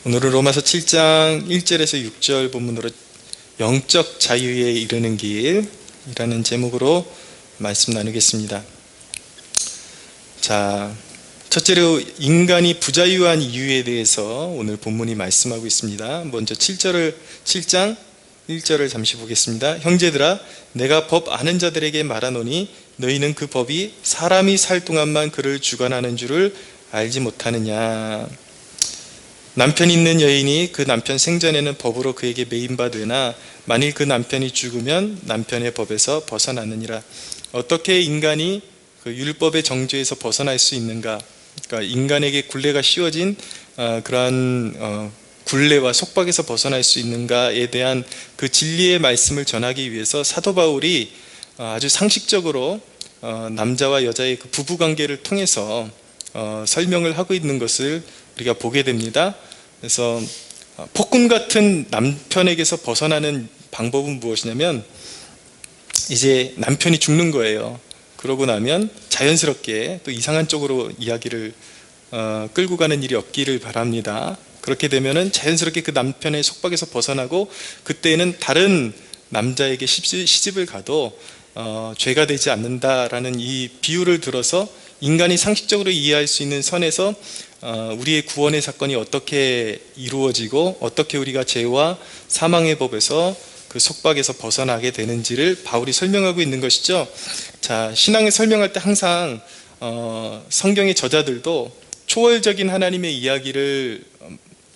오늘은 로마서 7장 1절에서 6절 본문으로 영적 자유에 이르는 길이라는 제목으로 말씀 나누겠습니다. 자, 첫째로 인간이 부자유한 이유에 대해서 오늘 본문이 말씀하고 있습니다. 먼저 7장 1절을 잠시 보겠습니다. 형제들아, 내가 법 아는 자들에게 말하노니 너희는 그 법이 사람이 살 동안만 그를 주관하는 줄을 알지 못하느냐. 남편 있는 여인이 그 남편 생전에는 법으로 그에게 매인바 되나 만일 그 남편이 죽으면 남편의 법에서 벗어나느니라. 어떻게 인간이 그 율법의 정죄에서 벗어날 수 있는가? 그러니까 인간에게 굴레가 씌워진 그러한 굴레와 속박에서 벗어날 수 있는가에 대한 그 진리의 말씀을 전하기 위해서 사도 바울이 아주 상식적으로 남자와 여자의 그 부부관계를 통해서 설명을 하고 있는 것을 우리가 보게 됩니다. 그래서 폭군 같은 남편에게서 벗어나는 방법은 무엇이냐면 이제 남편이 죽는 거예요. 그러고 나면 자연스럽게 또 이상한 쪽으로 이야기를 끌고 가는 일이 없기를 바랍니다. 그렇게 되면은 자연스럽게 그 남편의 속박에서 벗어나고 그때는 다른 남자에게 시집을 가도 죄가 되지 않는다라는 이 비유를 들어서 인간이 상식적으로 이해할 수 있는 선에서 우리의 구원의 사건이 어떻게 이루어지고 어떻게 우리가 죄와 사망의 법에서 그 속박에서 벗어나게 되는지를 바울이 설명하고 있는 것이죠. 자, 신앙을 설명할 때 항상 성경의 저자들도 초월적인 하나님의 이야기를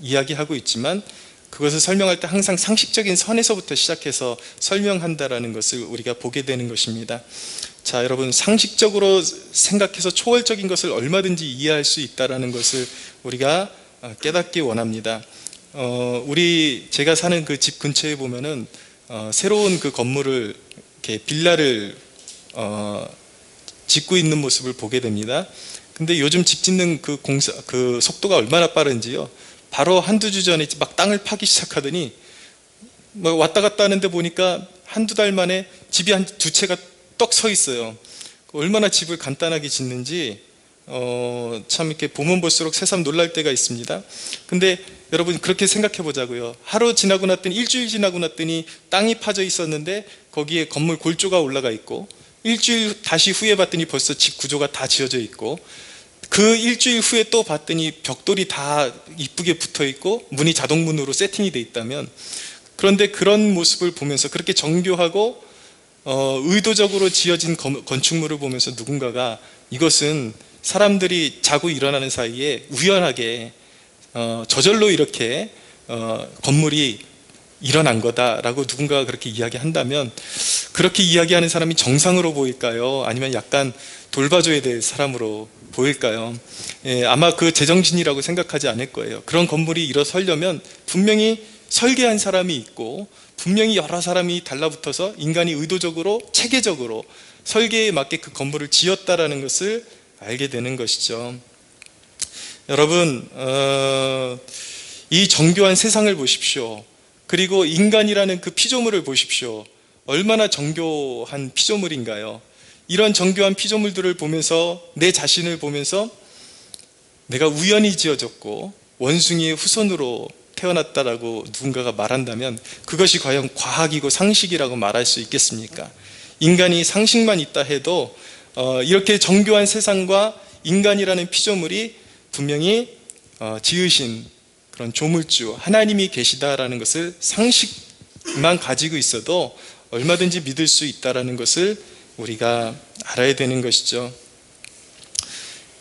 이야기하고 있지만 그것을 설명할 때 항상 상식적인 선에서부터 시작해서 설명한다라는 것을 우리가 보게 되는 것입니다. 자, 여러분, 상식적으로 생각해서 초월적인 것을 얼마든지 이해할 수 있다라는 것을 우리가 깨닫기 원합니다. 제가 사는 그 집 근처에 보면은 새로운 그 건물을 이렇게 빌라를 짓고 있는 모습을 보게 됩니다. 근데 요즘 집 짓는 그 속도가 얼마나 빠른지요. 바로 한두 주 전에 막 땅을 파기 시작하더니 뭐 왔다 갔다 하는데 보니까 한두 달 만에 집이 한 두 채가 떡 서 있어요. 얼마나 집을 간단하게 짓는지 참 이렇게 보면 볼수록 새삼 놀랄 때가 있습니다. 근데 여러분, 그렇게 생각해 보자고요. 하루 지나고 났더니 일주일 지나고 났더니 땅이 파져 있었는데 거기에 건물 골조가 올라가 있고, 일주일 다시 후에 봤더니 벌써 집 구조가 다 지어져 있고, 그 일주일 후에 또 봤더니 벽돌이 다 이쁘게 붙어 있고 문이 자동문으로 세팅이 돼 있다면, 그런데 그런 모습을 보면서 그렇게 정교하고 의도적으로 지어진 건축물을 보면서 누군가가 이것은 사람들이 자고 일어나는 사이에 우연하게 저절로 이렇게 건물이 일어난 거다라고 누군가가 그렇게 이야기한다면, 그렇게 이야기하는 사람이 정상으로 보일까요? 아니면 약간 돌봐줘야 될 사람으로 보일까요? 아마 그 제정신이라고 생각하지 않을 거예요. 그런 건물이 일어서려면 분명히 설계한 사람이 있고 분명히 여러 사람이 달라붙어서 인간이 의도적으로 체계적으로 설계에 맞게 그 건물을 지었다라는 것을 알게 되는 것이죠. 여러분, 이 정교한 세상을 보십시오. 그리고 인간이라는 그 피조물을 보십시오. 얼마나 정교한 피조물인가요? 이런 정교한 피조물들을 보면서 내 자신을 보면서 내가 우연히 지어졌고 원숭이의 후손으로 태어났다라고 누군가가 말한다면 그것이 과연 과학이고 상식이라고 말할 수 있겠습니까? 인간이 상식만 있다 해도 이렇게 정교한 세상과 인간이라는 피조물이 분명히 지으신 그런 조물주 하나님이 계시다라는 것을 상식만 가지고 있어도 얼마든지 믿을 수 있다라는 것을 우리가 알아야 되는 것이죠.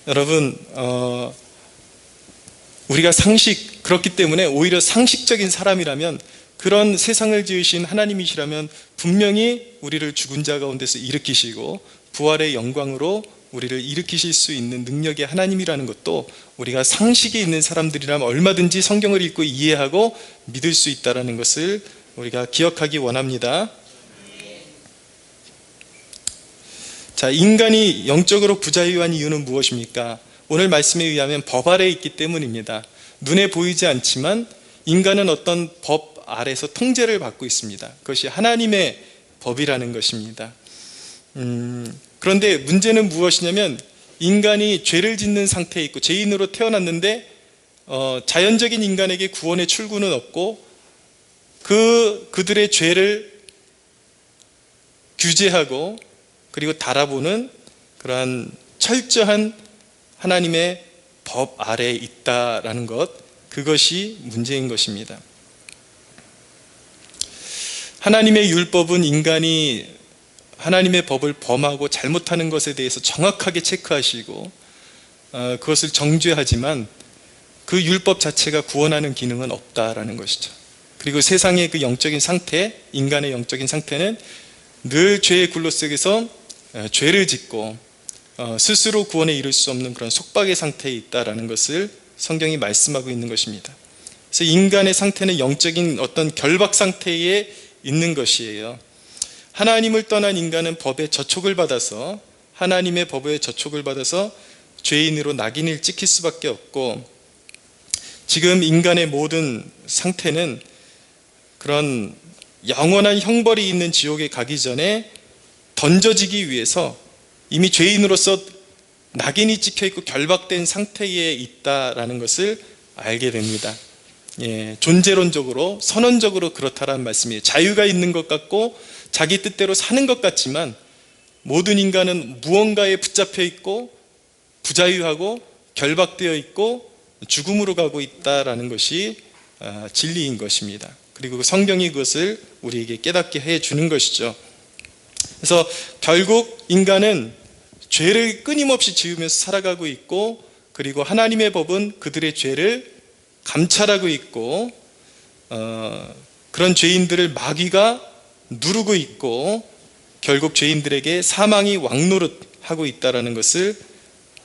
여러분, 우리가 그렇기 때문에 오히려 상식적인 사람이라면, 그런 세상을 지으신 하나님이시라면 분명히 우리를 죽은 자 가운데서 일으키시고 부활의 영광으로 우리를 일으키실 수 있는 능력의 하나님이라는 것도 우리가 상식이 있는 사람들이라면 얼마든지 성경을 읽고 이해하고 믿을 수 있다는 것을 우리가 기억하기 원합니다. 자, 인간이 영적으로 부자유한 이유는 무엇입니까? 오늘 말씀에 의하면 법 아래에 있기 때문입니다. 눈에 보이지 않지만 인간은 어떤 법 아래에서 통제를 받고 있습니다. 그것이 하나님의 법이라는 것입니다. 그런데 문제는 무엇이냐면 인간이 죄를 짓는 상태에 있고 죄인으로 태어났는데 자연적인 인간에게 구원의 출구는 없고 그들의 죄를 규제하고 그리고 달아보는 그러한 철저한 하나님의 법 아래에 있다라는 것, 그것이 문제인 것입니다. 하나님의 율법은 인간이 하나님의 법을 범하고 잘못하는 것에 대해서 정확하게 체크하시고 그것을 정죄하지만 그 율법 자체가 구원하는 기능은 없다라는 것이죠. 그리고 세상의 그 영적인 상태, 인간의 영적인 상태는 늘 죄의 굴로 속에서 죄를 짓고 스스로 구원에 이를 수 없는 그런 속박의 상태에 있다라는 것을 성경이 말씀하고 있는 것입니다. 그래서 인간의 상태는 영적인 어떤 결박 상태에 있는 것이에요. 하나님을 떠난 인간은 법의 저촉을 받아서, 하나님의 법의 저촉을 받아서 죄인으로 낙인을 찍힐 수밖에 없고, 지금 인간의 모든 상태는 그런 영원한 형벌이 있는 지옥에 가기 전에 던져지기 위해서 이미 죄인으로서 낙인이 찍혀있고 결박된 상태에 있다라는 것을 알게 됩니다. 존재론적으로, 선언적으로 그렇다라는 말씀이에요. 자유가 있는 것 같고 자기 뜻대로 사는 것 같지만 모든 인간은 무언가에 붙잡혀 있고 부자유하고 결박되어 있고 죽음으로 가고 있다라는 것이 진리인 것입니다. 그리고 성경이 그것을 우리에게 깨닫게 해주는 것이죠. 그래서 결국 인간은 죄를 끊임없이 지으면서 살아가고 있고, 그리고 하나님의 법은 그들의 죄를 감찰하고 있고, 그런 죄인들을 마귀가 누르고 있고, 결국 죄인들에게 사망이 왕노릇하고 있다는 것을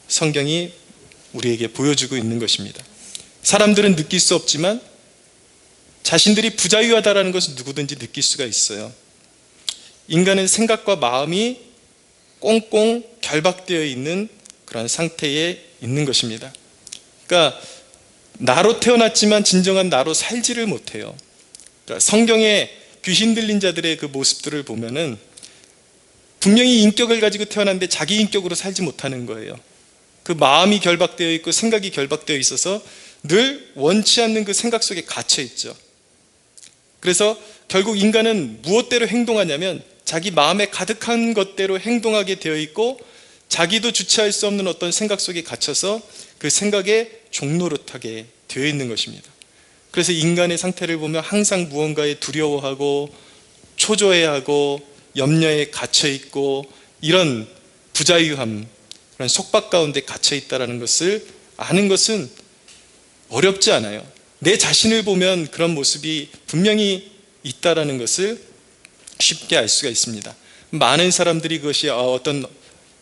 성경이 우리에게 보여주고 있는 것입니다. 사람들은 느낄 수 없지만 자신들이 부자유하다는 것을 누구든지 느낄 수가 있어요. 인간은 생각과 마음이 꽁꽁 결박되어 있는 그런 상태에 있는 것입니다. 그러니까 나로 태어났지만 진정한 나로 살지를 못해요. 그러니까 성경에 귀신 들린 자들의 그 모습들을 보면은 분명히 인격을 가지고 태어났는데 자기 인격으로 살지 못하는 거예요. 그 마음이 결박되어 있고 생각이 결박되어 있어서 늘 원치 않는 그 생각 속에 갇혀 있죠. 그래서 결국 인간은 무엇대로 행동하냐면 자기 마음에 가득한 것대로 행동하게 되어 있고, 자기도 주체할 수 없는 어떤 생각 속에 갇혀서 그 생각에 종노릇하게 되어 있는 것입니다. 그래서 인간의 상태를 보면 항상 무언가에 두려워하고 초조해하고 염려에 갇혀 있고, 이런 부자유함, 그런 속박 가운데 갇혀 있다는 것을 아는 것은 어렵지 않아요. 내 자신을 보면 그런 모습이 분명히 있다는 것을 쉽게 알 수가 있습니다. 많은 사람들이 그것이 어떤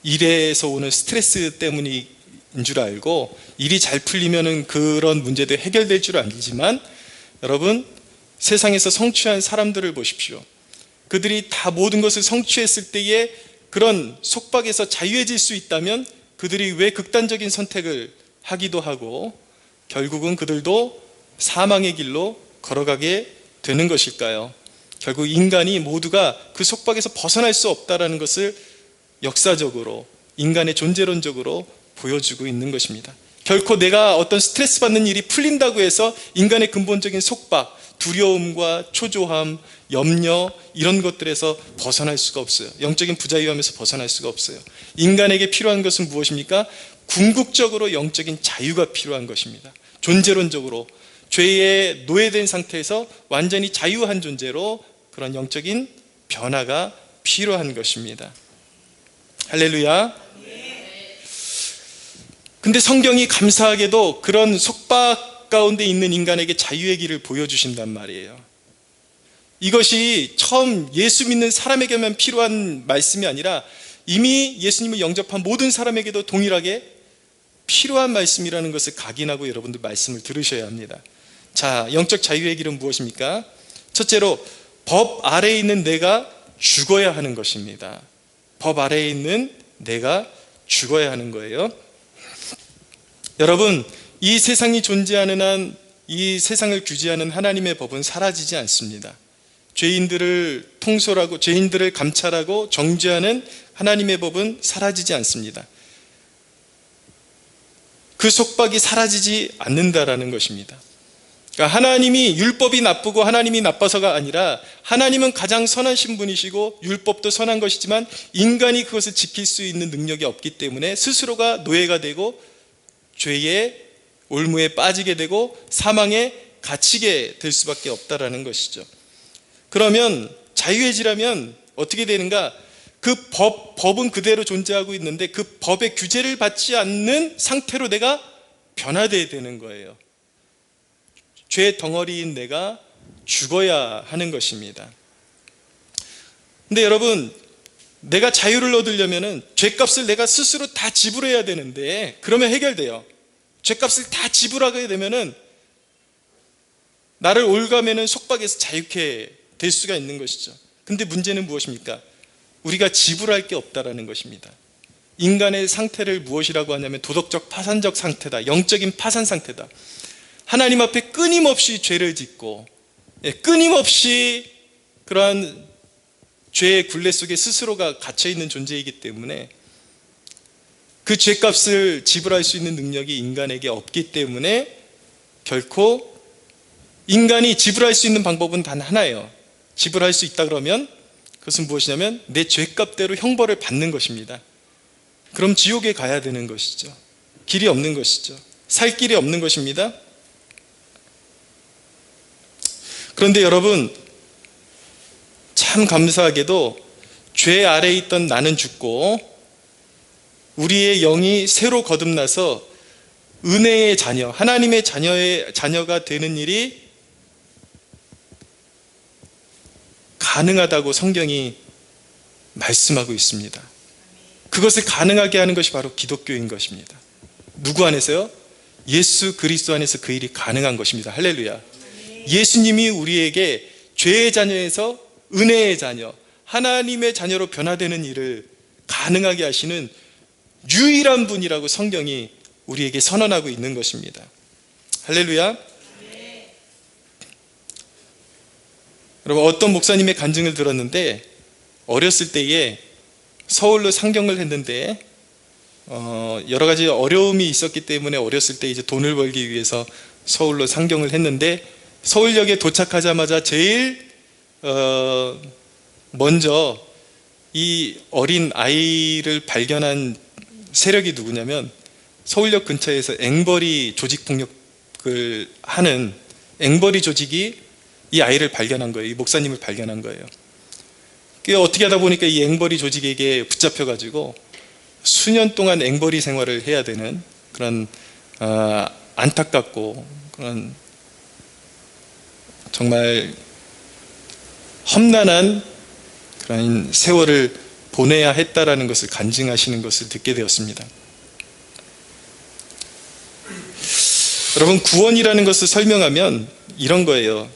일에서 오는 스트레스 때문인 줄 알고, 일이 잘 풀리면 그런 문제도 해결될 줄 알지만, 여러분, 세상에서 성취한 사람들을 보십시오. 그들이 다 모든 것을 성취했을 때에 그런 속박에서 자유해질 수 있다면 그들이 왜 극단적인 선택을 하기도 하고 결국은 그들도 사망의 길로 걸어가게 되는 것일까요? 결국 인간이 모두가 그 속박에서 벗어날 수 없다는 것을 역사적으로, 인간의 존재론적으로 보여주고 있는 것입니다. 결코 내가 어떤 스트레스 받는 일이 풀린다고 해서 인간의 근본적인 속박, 두려움과 초조함, 염려, 이런 것들에서 벗어날 수가 없어요. 영적인 부자유함에서 벗어날 수가 없어요. 인간에게 필요한 것은 무엇입니까? 궁극적으로 영적인 자유가 필요한 것입니다. 존재론적으로 죄에 노예된 상태에서 완전히 자유한 존재로 그런 영적인 변화가 필요한 것입니다. 할렐루야. 근데 성경이 감사하게도 그런 속박 가운데 있는 인간에게 자유의 길을 보여주신단 말이에요. 이것이 처음 예수 믿는 사람에게만 필요한 말씀이 아니라 이미 예수님을 영접한 모든 사람에게도 동일하게 필요한 말씀이라는 것을 각인하고 여러분들 말씀을 들으셔야 합니다. 자, 영적 자유의 길은 무엇입니까? 첫째로 법 아래에 있는 내가 죽어야 하는 것입니다. 법 아래에 있는 내가 죽어야 하는 거예요. 여러분, 이 세상이 존재하는 한 이 세상을 규제하는 하나님의 법은 사라지지 않습니다. 죄인들을 통솔하고 죄인들을 감찰하고 정죄하는 하나님의 법은 사라지지 않습니다. 그 속박이 사라지지 않는다라는 것입니다. 그러니까 하나님이 율법이 나쁘고 하나님이 나빠서가 아니라 하나님은 가장 선하신 분이시고 율법도 선한 것이지만 인간이 그것을 지킬 수 있는 능력이 없기 때문에 스스로가 노예가 되고 죄의 올무에 빠지게 되고 사망에 갇히게 될 수밖에 없다라는 것이죠. 그러면 자유의지라면 어떻게 되는가? 그 법은 그대로 존재하고 있는데 그 법의 규제를 받지 않는 상태로 내가 변화되어야 되는 거예요. 죄 덩어리인 내가 죽어야 하는 것입니다. 근데 여러분, 내가 자유를 얻으려면 죄값을 내가 스스로 다 지불해야 되는데 그러면 해결돼요. 죄값을 다 지불하게 되면은 나를 올가매는 속박에서 자유케 될 수가 있는 것이죠. 근데 문제는 무엇입니까? 우리가 지불할 게 없다라는 것입니다. 인간의 상태를 무엇이라고 하냐면 도덕적 파산적 상태다. 영적인 파산 상태다. 하나님 앞에 끊임없이 죄를 짓고 끊임없이 그러한 죄의 굴레 속에 스스로가 갇혀있는 존재이기 때문에 그 죄값을 지불할 수 있는 능력이 인간에게 없기 때문에 결코 인간이 지불할 수 있는 방법은 단 하나예요. 지불할 수 있다 그러면 그것은 무엇이냐면 내 죄값대로 형벌을 받는 것입니다. 그럼 지옥에 가야 되는 것이죠. 길이 없는 것이죠. 살 길이 없는 것입니다. 그런데 여러분, 참 감사하게도 죄 아래에 있던 나는 죽고 우리의 영이 새로 거듭나서 은혜의 자녀, 하나님의 자녀가 되는 일이 가능하다고 성경이 말씀하고 있습니다. 그것을 가능하게 하는 것이 바로 기독교인 것입니다. 누구 안에서요? 예수 그리스도 안에서 그 일이 가능한 것입니다. 할렐루야. 예수님이 우리에게 죄의 자녀에서 은혜의 자녀, 하나님의 자녀로 변화되는 일을 가능하게 하시는 유일한 분이라고 성경이 우리에게 선언하고 있는 것입니다. 할렐루야. 여러분, 어떤 목사님의 간증을 들었는데 어렸을 때에 서울로 상경을 했는데 여러 가지 어려움이 있었기 때문에 어렸을 때 이제 돈을 벌기 위해서 서울로 상경을 했는데 서울역에 도착하자마자 제일 먼저 이 어린 아이를 발견한 세력이 누구냐면 서울역 근처에서 앵벌이 조직 폭력을 하는 앵벌이 조직이 이 아이를 발견한 거예요. 이 목사님을 발견한 거예요. 어떻게 하다 보니까 이 앵벌이 조직에게 붙잡혀가지고 수년 동안 앵벌이 생활을 해야 되는 그런 안타깝고 그런 정말 험난한 그런 세월을 보내야 했다라는 것을 간증하시는 것을 듣게 되었습니다. 여러분, 구원이라는 것을 설명하면 이런 거예요.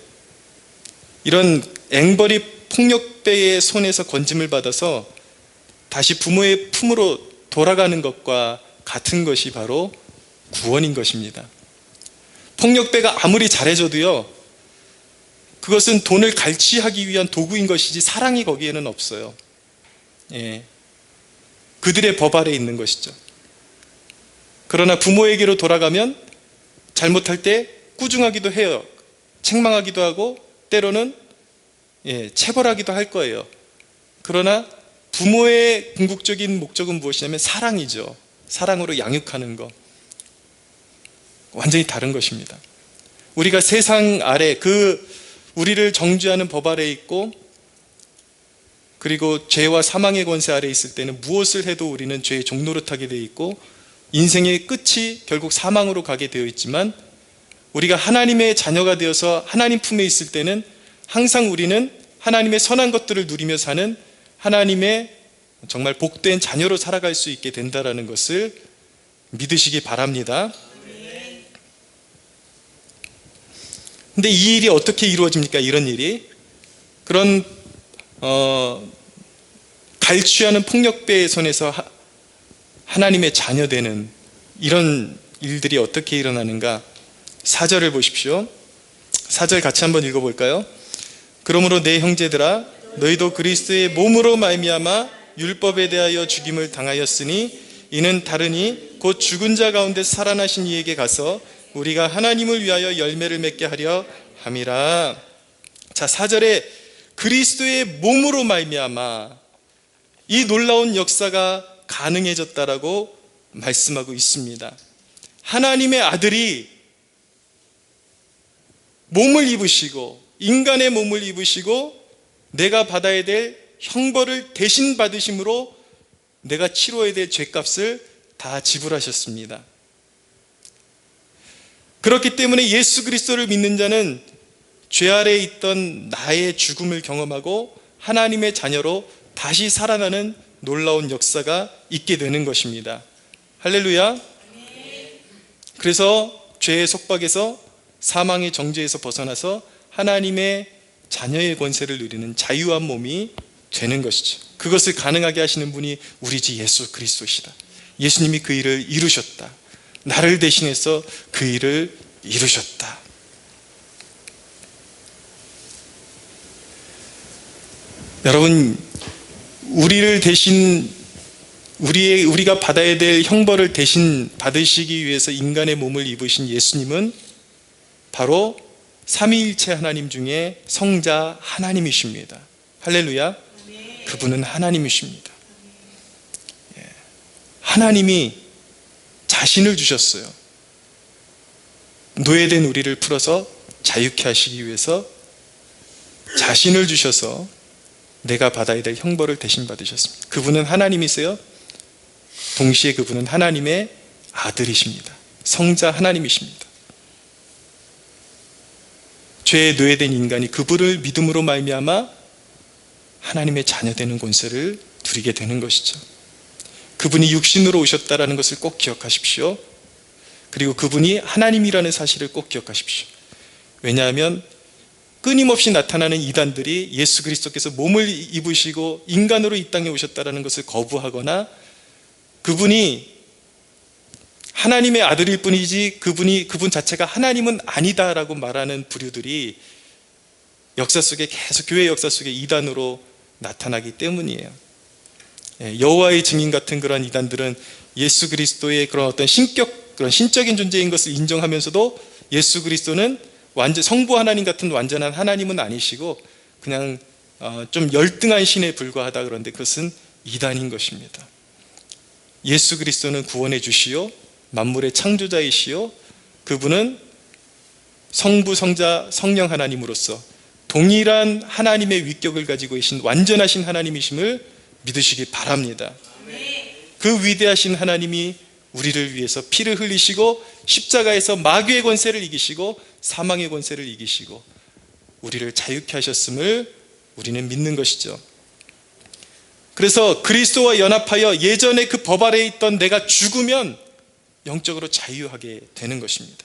이런 앵벌이 폭력배의 손에서 건짐을 받아서 다시 부모의 품으로 돌아가는 것과 같은 것이 바로 구원인 것입니다. 폭력배가 아무리 잘해줘도요, 그것은 돈을 갈취하기 위한 도구인 것이지 사랑이 거기에는 없어요. 그들의 법 아래에 있는 것이죠. 그러나 부모에게로 돌아가면 잘못할 때 꾸중하기도 해요. 책망하기도 하고 때로는 체벌하기도 할 거예요. 그러나 부모의 궁극적인 목적은 무엇이냐면 사랑이죠. 사랑으로 양육하는 것. 완전히 다른 것입니다. 우리가 세상 아래 우리를 정죄하는 법 아래에 있고 그리고 죄와 사망의 권세 아래에 있을 때는 무엇을 해도 우리는 죄의 종노릇하게 되어 있고 인생의 끝이 결국 사망으로 가게 되어 있지만 우리가 하나님의 자녀가 되어서 하나님 품에 있을 때는 항상 우리는 하나님의 선한 것들을 누리며 사는 하나님의 정말 복된 자녀로 살아갈 수 있게 된다는 것을 믿으시기 바랍니다. 근데 이 일이 어떻게 이루어집니까? 이런 일이 그런 갈취하는 폭력배의 손에서 하나님의 자녀되는 이런 일들이 어떻게 일어나는가? 4절을 보십시오. 4절 같이 한번 읽어볼까요? 그러므로 내 형제들아 너희도 그리스도의 몸으로 말미암아 율법에 대하여 죽임을 당하였으니 이는 다르니 곧 죽은 자 가운데 살아나신 이에게 가서 우리가 하나님을 위하여 열매를 맺게 하려 함이라. 자, 4절에 그리스도의 몸으로 말미암아 이 놀라운 역사가 가능해졌다라고 말씀하고 있습니다. 하나님의 아들이 몸을 입으시고, 인간의 몸을 입으시고 내가 받아야 될 형벌을 대신 받으심으로 내가 치러야 될 죄값을 다 지불하셨습니다. 그렇기 때문에 예수 그리스도를 믿는 자는 죄 아래에 있던 나의 죽음을 경험하고 하나님의 자녀로 다시 살아나는 놀라운 역사가 있게 되는 것입니다. 할렐루야. 그래서 죄의 속박에서, 사망의 정죄에서 벗어나서 하나님의 자녀의 권세를 누리는 자유한 몸이 되는 것이죠. 그것을 가능하게 하시는 분이 우리 주 예수 그리스도시다. 예수님이 그 일을 이루셨다. 나를 대신해서 그 일을 이루셨다. 여러분, 우리를 대신, 우리가 받아야 될 형벌을 대신 받으시기 위해서 인간의 몸을 입으신 예수님은 바로 삼위일체 하나님 중에 성자 하나님이십니다. 할렐루야. 그분은 하나님이십니다. 하나님이 자신을 주셨어요. 노예된 우리를 풀어서 자유케 하시기 위해서 자신을 주셔서 내가 받아야 될 형벌을 대신 받으셨습니다. 그분은 하나님이세요. 동시에 그분은 하나님의 아들이십니다. 성자 하나님이십니다. 죄에 노예된 인간이 그분을 믿음으로 말미암아 하나님의 자녀되는 권세를 누리게 되는 것이죠. 그분이 육신으로 오셨다라는 것을 꼭 기억하십시오. 그리고 그분이 하나님이라는 사실을 꼭 기억하십시오. 왜냐하면 끊임없이 나타나는 이단들이 예수 그리스도께서 몸을 입으시고 인간으로 이 땅에 오셨다라는 것을 거부하거나 그분이 하나님의 아들일 뿐이지 그분 자체가 하나님은 아니다라고 말하는 부류들이 역사 속에 계속, 교회 역사 속에 이단으로 나타나기 때문이에요. 여호와의 증인 같은 그런 이단들은 예수 그리스도의 그런 어떤 그런 신적인 존재인 것을 인정하면서도 예수 그리스도는 성부 하나님 같은 완전한 하나님은 아니시고 그냥 좀 열등한 신에 불과하다, 그런데 그것은 이단인 것입니다. 예수 그리스도는 구원해 주시오, 만물의 창조자이시오, 그분은 성부, 성자, 성령 하나님으로서 동일한 하나님의 위격을 가지고 계신 완전하신 하나님이심을 믿으시기 바랍니다. 그 위대하신 하나님이 우리를 위해서 피를 흘리시고 십자가에서 마귀의 권세를 이기시고 사망의 권세를 이기시고 우리를 자유케 하셨음을 우리는 믿는 것이죠. 그래서 그리스도와 연합하여 예전에 그 법 아래에 있던 내가 죽으면 영적으로 자유하게 되는 것입니다.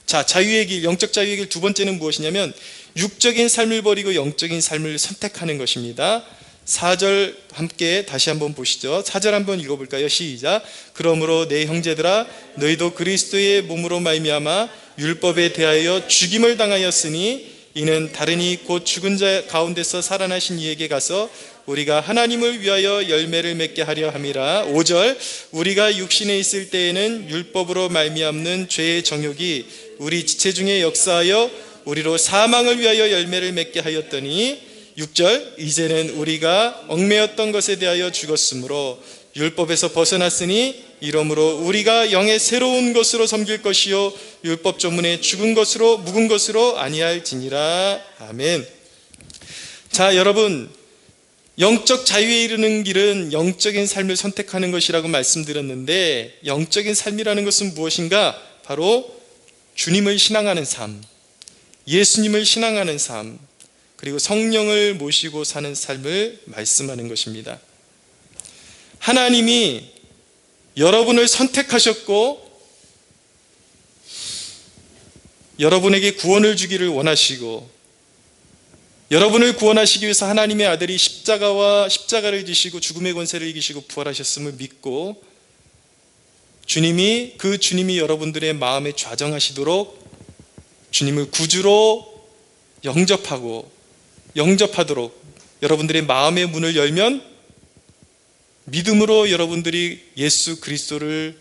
자, 자유의 길, 영적 자유의 길 두 번째는 무엇이냐면 육적인 삶을 버리고 영적인 삶을 선택하는 것입니다. 4절 함께 다시 한번 보시죠. 4절 한번 읽어볼까요? 시작. 그러므로 내 형제들아, 너희도 그리스도의 몸으로 말미암아 율법에 대하여 죽임을 당하였으니 이는 다른 이 곧 죽은 자 가운데서 살아나신 이에게 가서 우리가 하나님을 위하여 열매를 맺게 하려 함이라. 5절. 우리가 육신에 있을 때에는 율법으로 말미암는 죄의 정욕이 우리 지체 중에 역사하여 우리로 사망을 위하여 열매를 맺게 하였더니 6절. 이제는 우리가 얽매였던 것에 대하여 죽었으므로 율법에서 벗어났으니 이러므로 우리가 영의 새로운 것으로 섬길 것이요 율법 조문에 죽은 것으로 묵은 것으로 아니할지니라. 아멘. 자, 여러분, 영적 자유에 이르는 길은 영적인 삶을 선택하는 것이라고 말씀드렸는데, 영적인 삶이라는 것은 무엇인가? 바로 주님을 신앙하는 삶, 예수님을 신앙하는 삶, 그리고 성령을 모시고 사는 삶을 말씀하는 것입니다. 하나님이 여러분을 선택하셨고 여러분에게 구원을 주기를 원하시고 여러분을 구원하시기 위해서 하나님의 아들이 십자가를 지시고 죽음의 권세를 이기시고 부활하셨음을 믿고 주님이 여러분들의 마음에 좌정하시도록 주님을 구주로 영접하도록 여러분들의 마음의 문을 열면 믿음으로 여러분들이 예수 그리스도를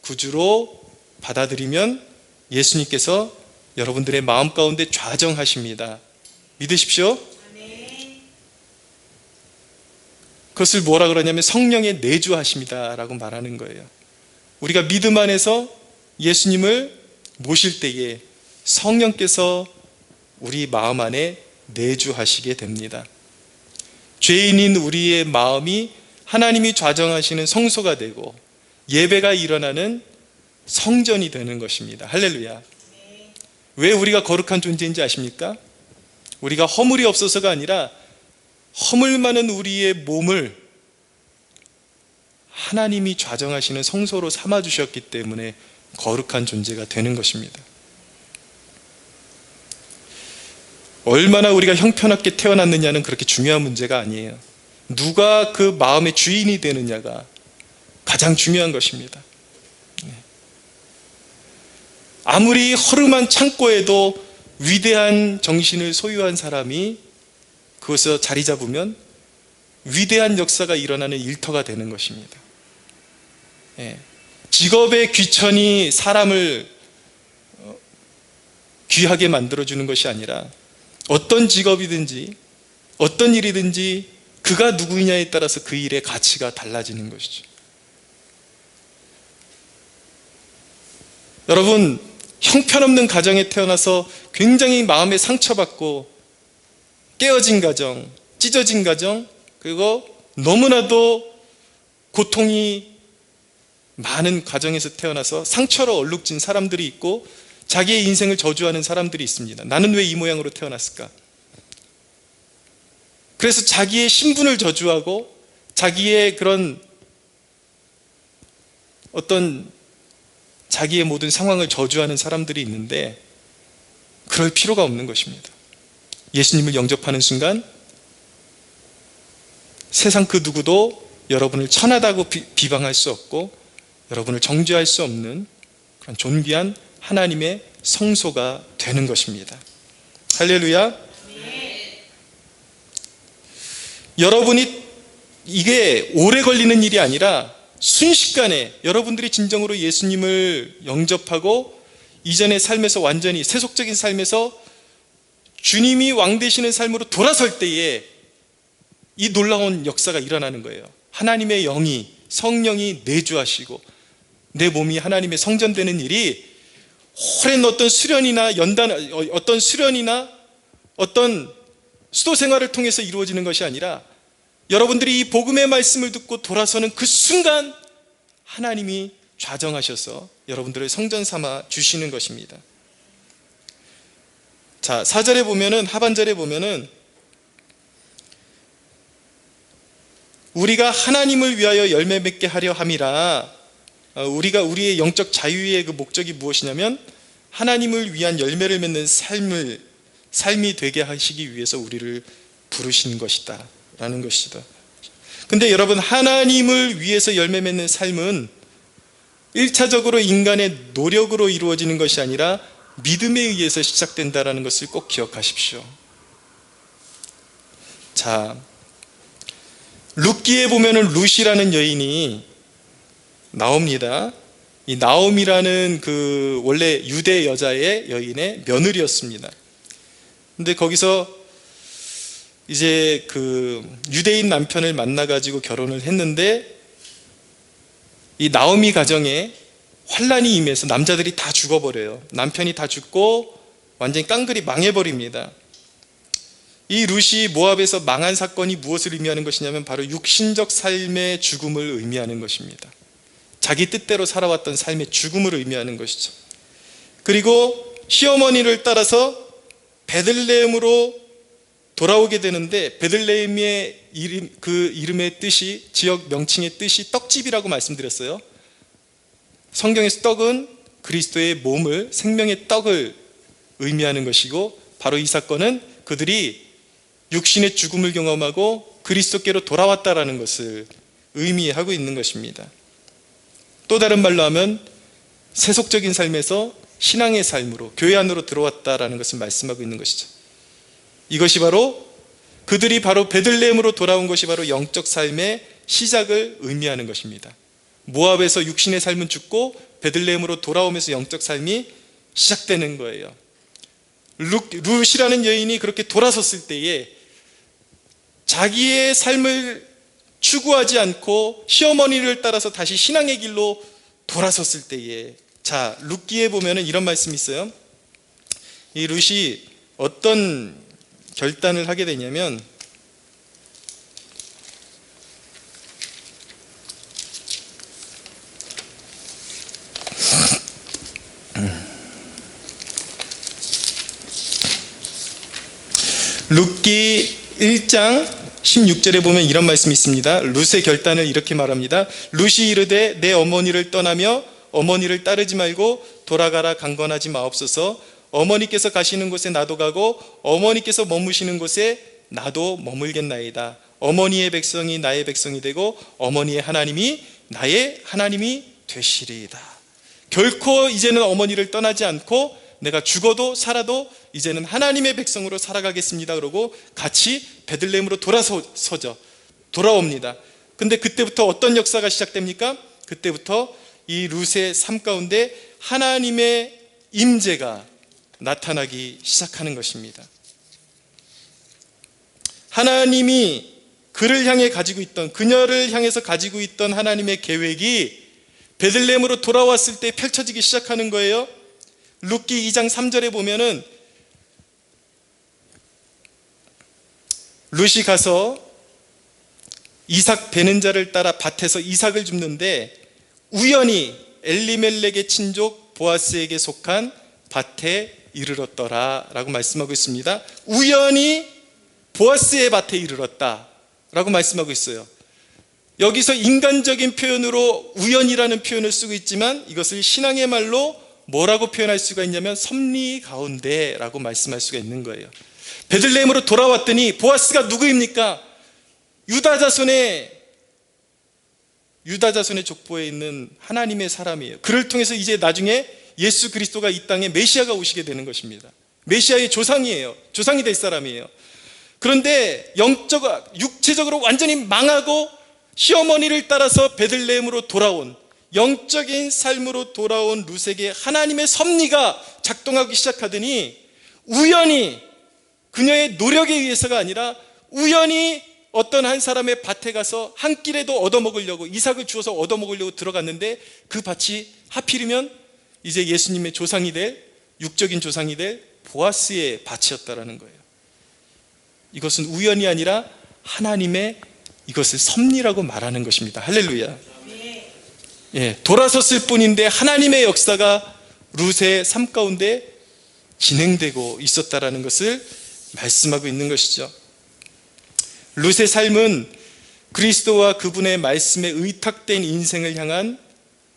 구주로 받아들이면 예수님께서 여러분들의 마음 가운데 좌정하십니다. 믿으십시오. 그것을 뭐라 그러냐면 성령의 내주하십니다 라고 말하는 거예요. 우리가 믿음 안에서 예수님을 모실 때에 성령께서 우리 마음 안에 내주하시게 됩니다. 죄인인 우리의 마음이 하나님이 좌정하시는 성소가 되고 예배가 일어나는 성전이 되는 것입니다. 할렐루야. 왜 우리가 거룩한 존재인지 아십니까? 우리가 허물이 없어서가 아니라 허물 많은 우리의 몸을 하나님이 좌정하시는 성소로 삼아주셨기 때문에 거룩한 존재가 되는 것입니다. 얼마나 우리가 형편없게 태어났느냐는 그렇게 중요한 문제가 아니에요. 누가 그 마음의 주인이 되느냐가 가장 중요한 것입니다. 아무리 허름한 창고에도 위대한 정신을 소유한 사람이 그것에서 자리 잡으면 위대한 역사가 일어나는 일터가 되는 것입니다. 직업의 귀천이 사람을 귀하게 만들어주는 것이 아니라 어떤 직업이든지 어떤 일이든지 그가 누구냐에 따라서 그 일의 가치가 달라지는 것이죠. 여러분, 형편없는 가정에 태어나서 굉장히 마음에 상처받고 깨어진 가정, 찢어진 가정, 그리고 너무나도 고통이 많은 가정에서 태어나서 상처로 얼룩진 사람들이 있고 자기의 인생을 저주하는 사람들이 있습니다. 나는 왜 이 모양으로 태어났을까? 그래서 자기의 신분을 저주하고 자기의 그런 어떤 자기의 모든 상황을 저주하는 사람들이 있는데 그럴 필요가 없는 것입니다. 예수님을 영접하는 순간 세상 그 누구도 여러분을 천하다고 비방할 수 없고 여러분을 정죄할 수 없는 그런 존귀한 하나님의 성소가 되는 것입니다. 할렐루야. 여러분이 이게 오래 걸리는 일이 아니라 순식간에 여러분들이 진정으로 예수님을 영접하고 이전의 삶에서 완전히 세속적인 삶에서 주님이 왕 되시는 삶으로 돌아설 때에 이 놀라운 역사가 일어나는 거예요. 하나님의 영이 성령이 내주하시고 내 몸이 하나님의 성전되는 일이 오랜 어떤 수련이나 어떤 수련이나 어떤 수도 생활을 통해서 이루어지는 것이 아니라 여러분들이 이 복음의 말씀을 듣고 돌아서는 그 순간 하나님이 좌정하셔서 여러분들을 성전 삼아 주시는 것입니다. 자, 4절에 보면은, 하반절에 보면은 우리가 하나님을 위하여 열매 맺게 하려 함이라. 우리의 영적 자유의 그 목적이 무엇이냐면 하나님을 위한 열매를 맺는 삶이 되게 하시기 위해서 우리를 부르신 것이다 라는 것이다. 근데 여러분, 하나님을 위해서 열매 맺는 삶은 1차적으로 인간의 노력으로 이루어지는 것이 아니라 믿음에 의해서 시작된다는 것을 꼭 기억하십시오. 자, 룻기에 보면은 룻이라는 여인이 나옵니다. 이 나옴이라는 그 원래 유대 여자의 여인의 며느리였습니다. 근데 거기서 이제 그 유대인 남편을 만나가지고 결혼을 했는데 이 나오미 가정에 환란이 임해서 남자들이 다 죽어버려요. 남편이 다 죽고 완전히 깡그리 망해버립니다. 이 룻이 모압에서 망한 사건이 무엇을 의미하는 것이냐면 바로 육신적 삶의 죽음을 의미하는 것입니다. 자기 뜻대로 살아왔던 삶의 죽음을 의미하는 것이죠. 그리고 시어머니를 따라서 베들레헴으로 돌아오게 되는데 베들레헴의 그 이름의 뜻이, 지역 명칭의 뜻이 떡집이라고 말씀드렸어요. 성경에서 떡은 그리스도의 몸을, 생명의 떡을 의미하는 것이고 바로 이 사건은 그들이 육신의 죽음을 경험하고 그리스도께로 돌아왔다라는 것을 의미하고 있는 것입니다. 또 다른 말로 하면 세속적인 삶에서 신앙의 삶으로, 교회 안으로 들어왔다라는 것을 말씀하고 있는 것이죠. 이것이 바로 그들이 바로 베들레헴으로 돌아온 것이 바로 영적 삶의 시작을 의미하는 것입니다. 모압에서 육신의 삶은 죽고 베들레헴으로 돌아오면서 영적 삶이 시작되는 거예요. 룻이라는 여인이 그렇게 돌아섰을 때에 자기의 삶을 추구하지 않고 시어머니를 따라서 다시 신앙의 길로 돌아섰을 때에, 자, 룻기에 보면은 이런 말씀이 있어요. 이 룻이 어떤 결단을 하게 되냐면, 룻기 1장 16절에 보면 이런 말씀이 있습니다. 룻의 결단을 이렇게 말합니다. 룻이 이르되 내 어머니를 떠나며 어머니를 따르지 말고 돌아가라 강건하지 마옵소서. 어머니께서 가시는 곳에 나도 가고 어머니께서 머무시는 곳에 나도 머물겠나이다. 어머니의 백성이 나의 백성이 되고 어머니의 하나님이 나의 하나님이 되시리이다. 결코 이제는 어머니를 떠나지 않고 내가 죽어도 살아도 이제는 하나님의 백성으로 살아가겠습니다. 그러고 같이 베들레헴으로 돌아옵니다. 근데 그때부터 어떤 역사가 시작됩니까? 그때부터 이 룻의 삶 가운데 하나님의 임재가 나타나기 시작하는 것입니다. 하나님이 그를 향해 가지고 있던, 그녀를 향해서 가지고 있던 하나님의 계획이 베들레헴으로 돌아왔을 때 펼쳐지기 시작하는 거예요. 룻기 2장 3절에 보면은 룻이 가서 이삭 베는 자를 따라 밭에서 이삭을 줍는데 우연히 엘리멜렉의 친족 보아스에게 속한 밭에 이르렀더라 라고 말씀하고 있습니다. 우연히 보아스의 밭에 이르렀다 라고 말씀하고 있어요. 여기서 인간적인 표현으로 우연이라는 표현을 쓰고 있지만 이것을 신앙의 말로 뭐라고 표현할 수가 있냐면 섭리 가운데 라고 말씀할 수가 있는 거예요. 베들레헴으로 돌아왔더니 보아스가 누구입니까? 유다 자손의 족보에 있는 하나님의 사람이에요. 그를 통해서 이제 나중에 예수 그리스도가 이 땅에 메시아가 오시게 되는 것입니다. 메시아의 조상이에요. 조상이 될 사람이에요. 그런데 육체적으로 완전히 망하고 시어머니를 따라서 베들레헴으로 돌아온, 영적인 삶으로 돌아온 룻에게 하나님의 섭리가 작동하기 시작하더니 우연히, 그녀의 노력에 의해서가 아니라 우연히 어떤 한 사람의 밭에 가서 한 끼라도 얻어먹으려고, 이삭을 주어서 얻어먹으려고 들어갔는데 그 밭이 하필이면 이제 예수님의 조상이 될, 육적인 조상이 될 보아스의 밭이었다라는 거예요. 이것은 우연이 아니라 하나님의 이것을 섭리라고 말하는 것입니다. 할렐루야. 예, 돌아섰을 뿐인데 하나님의 역사가 룻의 삶 가운데 진행되고 있었다라는 것을 말씀하고 있는 것이죠. 룻의 삶은 그리스도와 그분의 말씀에 의탁된 인생을 향한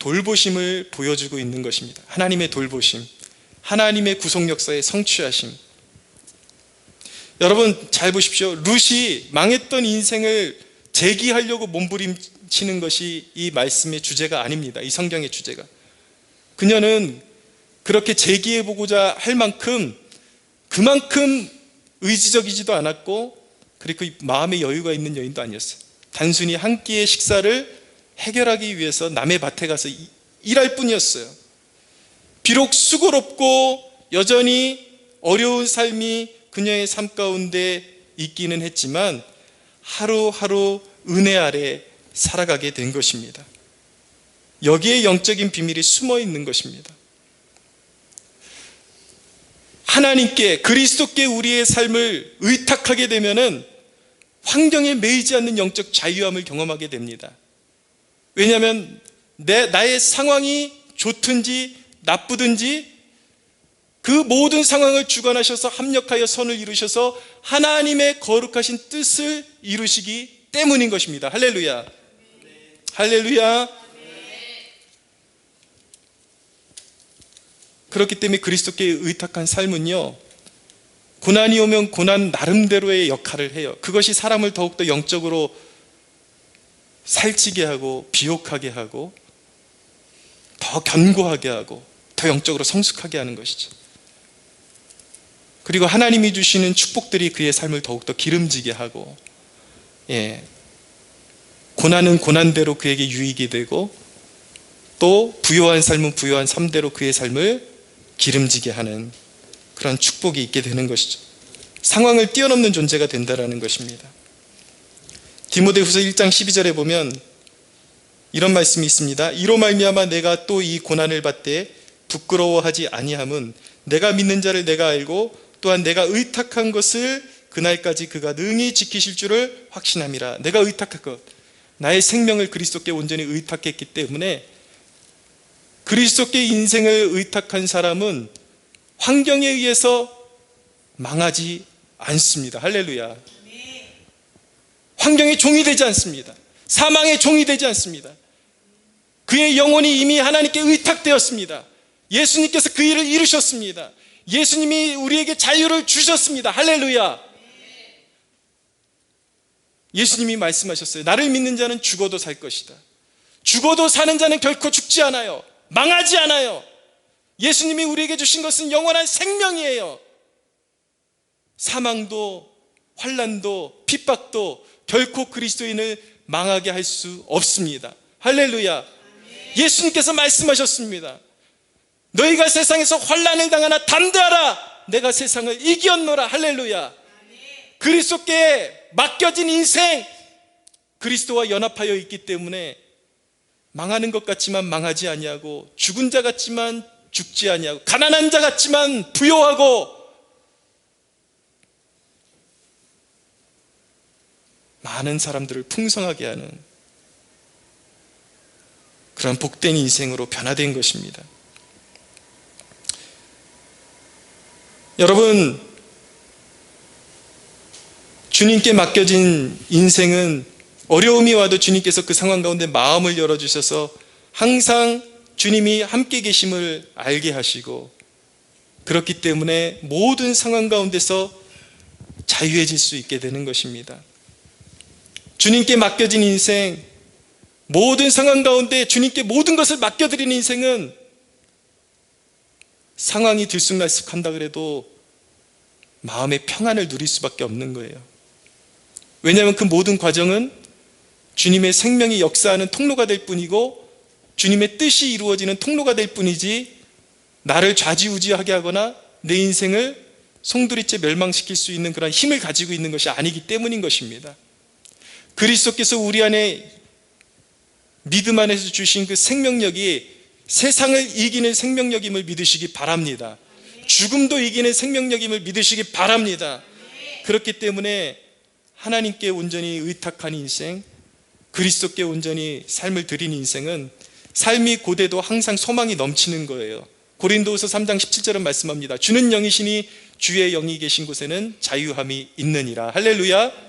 돌보심을 보여주고 있는 것입니다. 하나님의 돌보심, 하나님의 구속 역사의 성취하심. 여러분 잘 보십시오. 룻이 망했던 인생을 재기하려고 몸부림치는 것이 이 말씀의 주제가 아닙니다. 이 성경의 주제가. 그녀는 그렇게 재기해보고자 할 만큼 그만큼 의지적이지도 않았고, 그리고 마음의 여유가 있는 여인도 아니었어요. 단순히 한 끼의 식사를 해결하기 위해서 남의 밭에 가서 일할 뿐이었어요. 비록 수고롭고 여전히 어려운 삶이 그녀의 삶 가운데 있기는 했지만 하루하루 은혜 아래 살아가게 된 것입니다. 여기에 영적인 비밀이 숨어 있는 것입니다. 하나님께, 그리스도께 우리의 삶을 의탁하게 되면은 환경에 매이지 않는 영적 자유함을 경험하게 됩니다. 왜냐하면 나의 상황이 좋든지 나쁘든지 그 모든 상황을 주관하셔서 합력하여 선을 이루셔서 하나님의 거룩하신 뜻을 이루시기 때문인 것입니다. 할렐루야. 할렐루야. 그렇기 때문에 그리스도께 의탁한 삶은요, 고난이 오면 고난 나름대로의 역할을 해요. 그것이 사람을 더욱더 영적으로 살찌게 하고 비옥하게 하고 더 견고하게 하고 더 영적으로 성숙하게 하는 것이죠. 그리고 하나님이 주시는 축복들이 그의 삶을 더욱더 기름지게 하고, 고난은 고난대로 그에게 유익이 되고 또 부요한 삶은 부요한 삶대로 그의 삶을 기름지게 하는 그런 축복이 있게 되는 것이죠. 상황을 뛰어넘는 존재가 된다는 것입니다. 디모데후서 1장 12절에 보면 이런 말씀이 있습니다. 이로 말미암아 내가 또 이 고난을 받되 부끄러워하지 아니함은 내가 믿는 자를 내가 알고 또한 내가 의탁한 것을 그날까지 그가 능히 지키실 줄을 확신함이라. 내가 의탁한 것, 나의 생명을 그리스도께 온전히 의탁했기 때문에 그리스도께 인생을 의탁한 사람은 환경에 의해서 망하지 않습니다. 할렐루야. 환경의 종이 되지 않습니다. 사망의 종이 되지 않습니다. 그의 영혼이 이미 하나님께 의탁되었습니다. 예수님께서 그 일을 이루셨습니다. 예수님이 우리에게 자유를 주셨습니다. 할렐루야. 예수님이 말씀하셨어요. 나를 믿는 자는 죽어도 살 것이다. 죽어도 사는 자는 결코 죽지 않아요. 망하지 않아요. 예수님이 우리에게 주신 것은 영원한 생명이에요. 사망도 환난도 핍박도 결코 그리스도인을 망하게 할 수 없습니다. 할렐루야. 예수님께서 말씀하셨습니다. 너희가 세상에서 환난을 당하나 담대하라. 내가 세상을 이겼노라. 할렐루야. 그리스도께 맡겨진 인생, 그리스도와 연합하여 있기 때문에 망하는 것 같지만 망하지 아니하고, 죽은 자 같지만 죽지 아니하고, 가난한 자 같지만 부요하고, 많은 사람들을 풍성하게 하는 그런 복된 인생으로 변화된 것입니다. 여러분, 주님께 맡겨진 인생은 어려움이 와도 주님께서 그 상황 가운데 마음을 열어주셔서 항상 주님이 함께 계심을 알게 하시고, 그렇기 때문에 모든 상황 가운데서 자유해질 수 있게 되는 것입니다. 주님께 맡겨진 인생, 모든 상황 가운데 주님께 모든 것을 맡겨드리는 인생은 상황이 들쑥날쑥한다 그래도 마음의 평안을 누릴 수밖에 없는 거예요. 왜냐하면 그 모든 과정은 주님의 생명이 역사하는 통로가 될 뿐이고, 주님의 뜻이 이루어지는 통로가 될 뿐이지, 나를 좌지우지하게 하거나 내 인생을 송두리째 멸망시킬 수 있는 그런 힘을 가지고 있는 것이 아니기 때문인 것입니다. 그리스도께서 우리 안에 믿음 안에서 주신 그 생명력이 세상을 이기는 생명력임을 믿으시기 바랍니다. 죽음도 이기는 생명력임을 믿으시기 바랍니다. 그렇기 때문에 하나님께 온전히 의탁한 인생, 그리스도께 온전히 삶을 드린 인생은 삶이 고돼도 항상 소망이 넘치는 거예요. 고린도후서 3장 17절은 말씀합니다. 주는 영이시니 주의 영이 계신 곳에는 자유함이 있느니라. 할렐루야.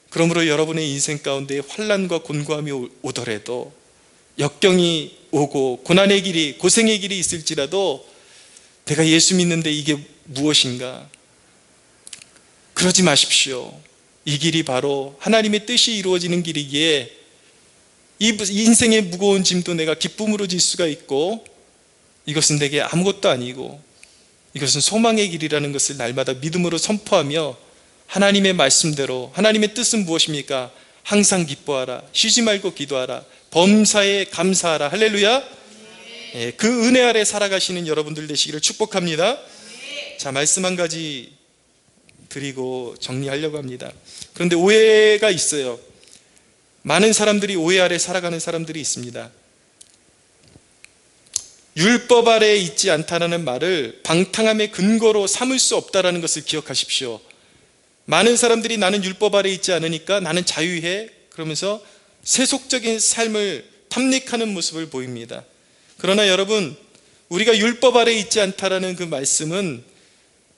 그러므로 여러분의 인생 가운데 환난과 곤고함이 오더라도, 역경이 오고 고난의 길이, 고생의 길이 있을지라도 내가 예수 믿는데 이게 무엇인가? 그러지 마십시오. 이 길이 바로 하나님의 뜻이 이루어지는 길이기에 이 인생의 무거운 짐도 내가 기쁨으로 질 수가 있고, 이것은 내게 아무것도 아니고 이것은 소망의 길이라는 것을 날마다 믿음으로 선포하며, 하나님의 말씀대로, 하나님의 뜻은 무엇입니까? 항상 기뻐하라, 쉬지 말고 기도하라, 범사에 감사하라. 할렐루야. 그 은혜 아래 살아가시는 여러분들 되시기를 축복합니다. 자, 말씀 한 가지 드리고 정리하려고 합니다. 그런데 오해가 있어요. 많은 사람들이 오해 아래 살아가는 사람들이 있습니다. 율법 아래에 있지 않다라는 말을 방탕함의 근거로 삼을 수 없다라는 것을 기억하십시오. 많은 사람들이 나는 율법 아래에 있지 않으니까 나는 자유해, 그러면서 세속적인 삶을 탐닉하는 모습을 보입니다. 그러나 여러분, 우리가 율법 아래에 있지 않다라는 그 말씀은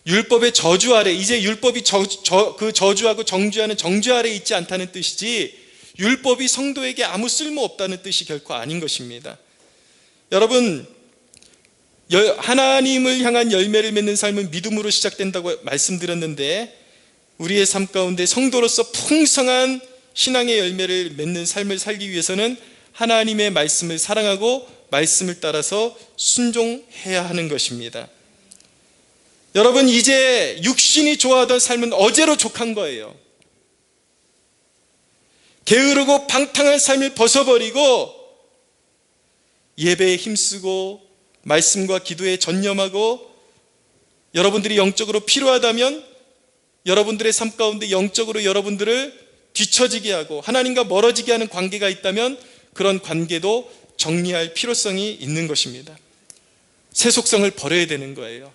율법의 저주 아래, 이제 율법이 그 저주하고 정죄하는 정죄 아래에 있지 않다는 뜻이지, 율법이 성도에게 아무 쓸모 없다는 뜻이 결코 아닌 것입니다. 여러분, 하나님을 향한 열매를 맺는 삶은 믿음으로 시작된다고 말씀드렸는데, 우리의 삶 가운데 성도로서 풍성한 신앙의 열매를 맺는 삶을 살기 위해서는 하나님의 말씀을 사랑하고 말씀을 따라서 순종해야 하는 것입니다. 여러분, 이제 육신이 좋아하던 삶은 어제로 족한 거예요. 게으르고 방탕한 삶을 벗어버리고 예배에 힘쓰고 말씀과 기도에 전념하고 여러분들이 영적으로 필요하다면 여러분들의 삶 가운데 영적으로 여러분들을 뒤처지게 하고 하나님과 멀어지게 하는 관계가 있다면 그런 관계도 정리할 필요성이 있는 것입니다. 새 속성을 버려야 되는 거예요.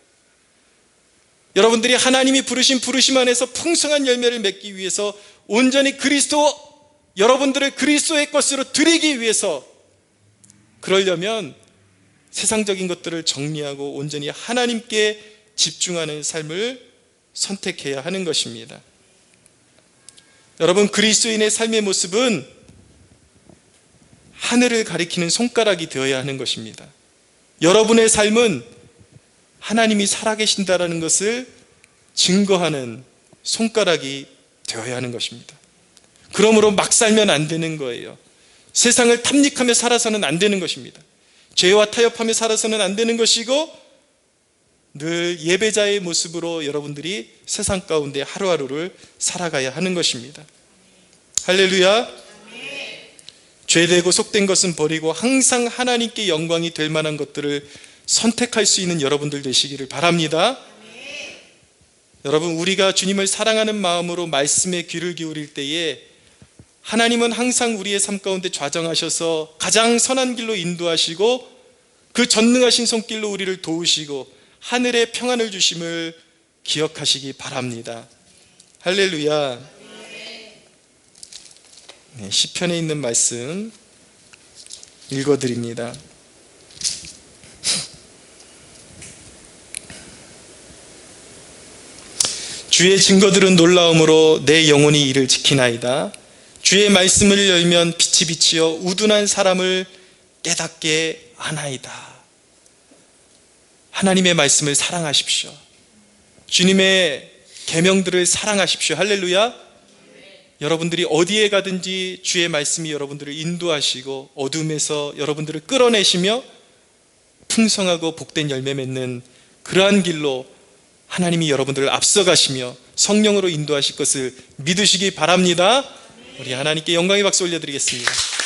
여러분들이 하나님이 부르신 부르심 안에서 풍성한 열매를 맺기 위해서 온전히 여러분들을 그리스도의 것으로 드리기 위해서 그러려면 세상적인 것들을 정리하고 온전히 하나님께 집중하는 삶을 선택해야 하는 것입니다. 여러분, 그리스도인의 삶의 모습은 하늘을 가리키는 손가락이 되어야 하는 것입니다. 여러분의 삶은 하나님이 살아계신다라는 것을 증거하는 손가락이 되어야 하는 것입니다. 그러므로 막 살면 안 되는 거예요. 세상을 탐닉하며 살아서는 안 되는 것입니다. 죄와 타협하며 살아서는 안 되는 것이고 늘 예배자의 모습으로 여러분들이 세상 가운데 하루하루를 살아가야 하는 것입니다. 할렐루야. 죄되고 속된 것은 버리고 항상 하나님께 영광이 될 만한 것들을 선택할 수 있는 여러분들 되시기를 바랍니다. 여러분, 우리가 주님을 사랑하는 마음으로 말씀에 귀를 기울일 때에 하나님은 항상 우리의 삶 가운데 좌정하셔서 가장 선한 길로 인도하시고 그 전능하신 손길로 우리를 도우시고 하늘의 평안을 주심을 기억하시기 바랍니다. 할렐루야. 네, 시편에 있는 말씀 읽어드립니다. 주의 증거들은 놀라움으로 내 영혼이 이를 지키나이다. 주의 말씀을 열면 빛이 비치어 우둔한 사람을 깨닫게 하나이다. 하나님의 말씀을 사랑하십시오. 주님의 계명들을 사랑하십시오. 할렐루야. 여러분들이 어디에 가든지 주의 말씀이 여러분들을 인도하시고 어둠에서 여러분들을 끌어내시며 풍성하고 복된 열매 맺는 그러한 길로 하나님이 여러분들을 앞서가시며 성령으로 인도하실 것을 믿으시기 바랍니다. 우리 하나님께 영광의 박수 올려드리겠습니다.